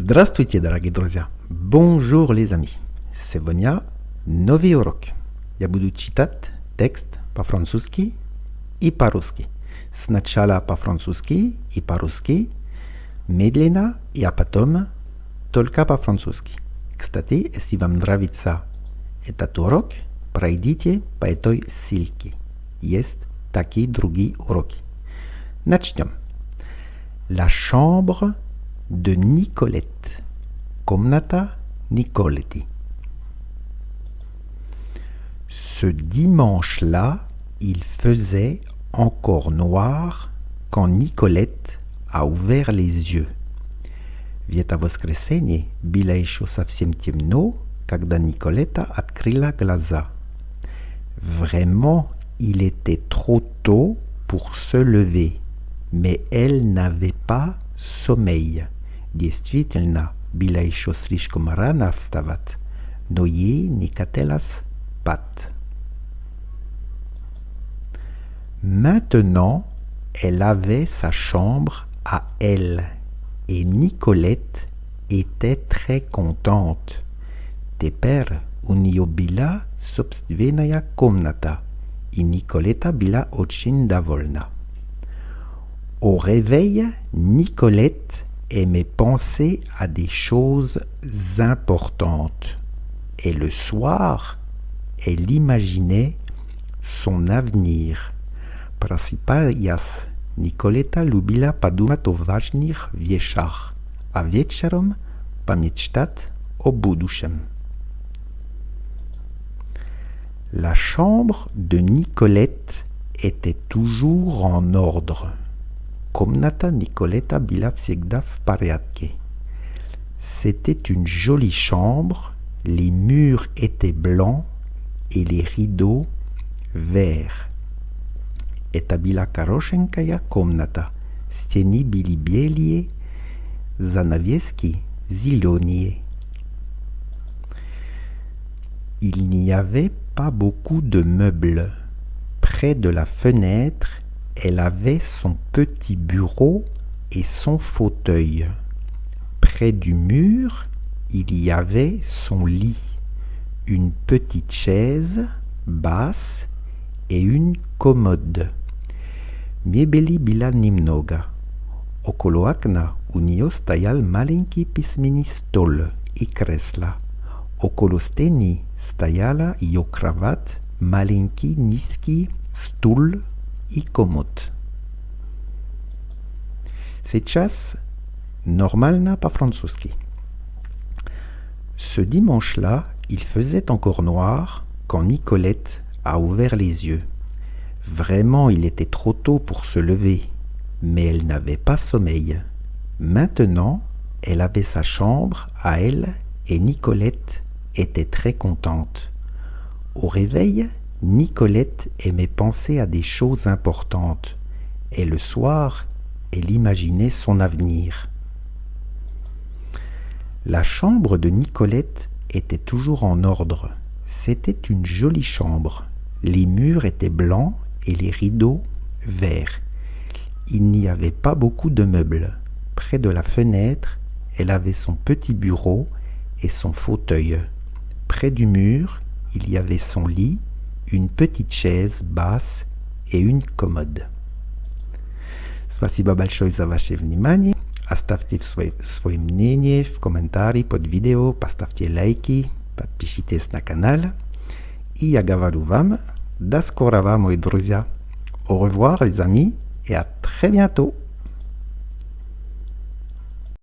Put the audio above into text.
Здравствуйте, дорогие друзья! Bonjour, les amis! Сегодня новый урок. Я буду читать текст по-французски и по-русски. Сначала по-французски и по-русски, медленно, а потом только по-французски. Кстати, если вам нравится этот урок, пройдите по этой ссылке. Есть такие другие уроки. Начнем. La chambre de Nicolette. Комната Nicoletti. Ce dimanche-là, il faisait encore noir quand Nicolette a ouvert les yeux. В это воскресенье было еще совсем темно, когда Николета открыла глаза. Vraiment, il était trop tôt pour se lever, mais elle n'avait pas sommeil. Действительно, было еще слишком рано вставать, но ей не хотелось спать. Maintenant, elle avait sa chambre à elle, et Nicolette était très contente. Теперь у нее была собственная комната, и Николета была очень довольна. Au réveil, Nicolette aimait penser à des choses importantes. Et le soir, elle imaginait son avenir. Просыпаясь, Николета любила подумать о важных вещах, а вечером помечтать о будущем. La chambre de Nicolette était toujours en ordre. Комната Николета была всегда в порядке. C'était une jolie chambre, les murs étaient blancs et les rideaux verts. Это была хорошенькая комната, стены были белые, занавески зеленые. Il n'y avait pas beaucoup de meubles. Près de la fenêtre, elle avait son petit bureau et son fauteuil. Près du mur, il y avait son lit, une petite chaise basse et une commode. Мебели было немного. Около окна у нее стоял маленький письменный стол и кресло. Около стены стояла ее кровать, маленький низкий стул и комод. Сейчас нормально по-французски. Ce dimanche-là, il faisait encore noir quand Nicolette a ouvert les yeux. Vraiment, il était trop tôt pour se lever, mais elle n'avait pas sommeil. Maintenant, elle avait sa chambre à elle et Nicolette était très contente. Au réveil, Nicolette aimait penser à des choses importantes, et le soir, elle imaginait son avenir. La chambre de Nicolette était toujours en ordre. C'était une jolie chambre. Les murs étaient blancs et les rideaux verts. Il n'y avait pas beaucoup de meubles. Près de la fenêtre, elle avait son petit bureau et son fauteuil. Près du mur, il y avait son lit, une petite chaise basse и une commode. Спасибо большое за ваше внимание. Оставьте свое мнение в комментарии под видео, поставьте лайки, подпишитесь на канал. И я говорю вам до скорого, мои друзья. Au revoir, les amis, et à très bientôt.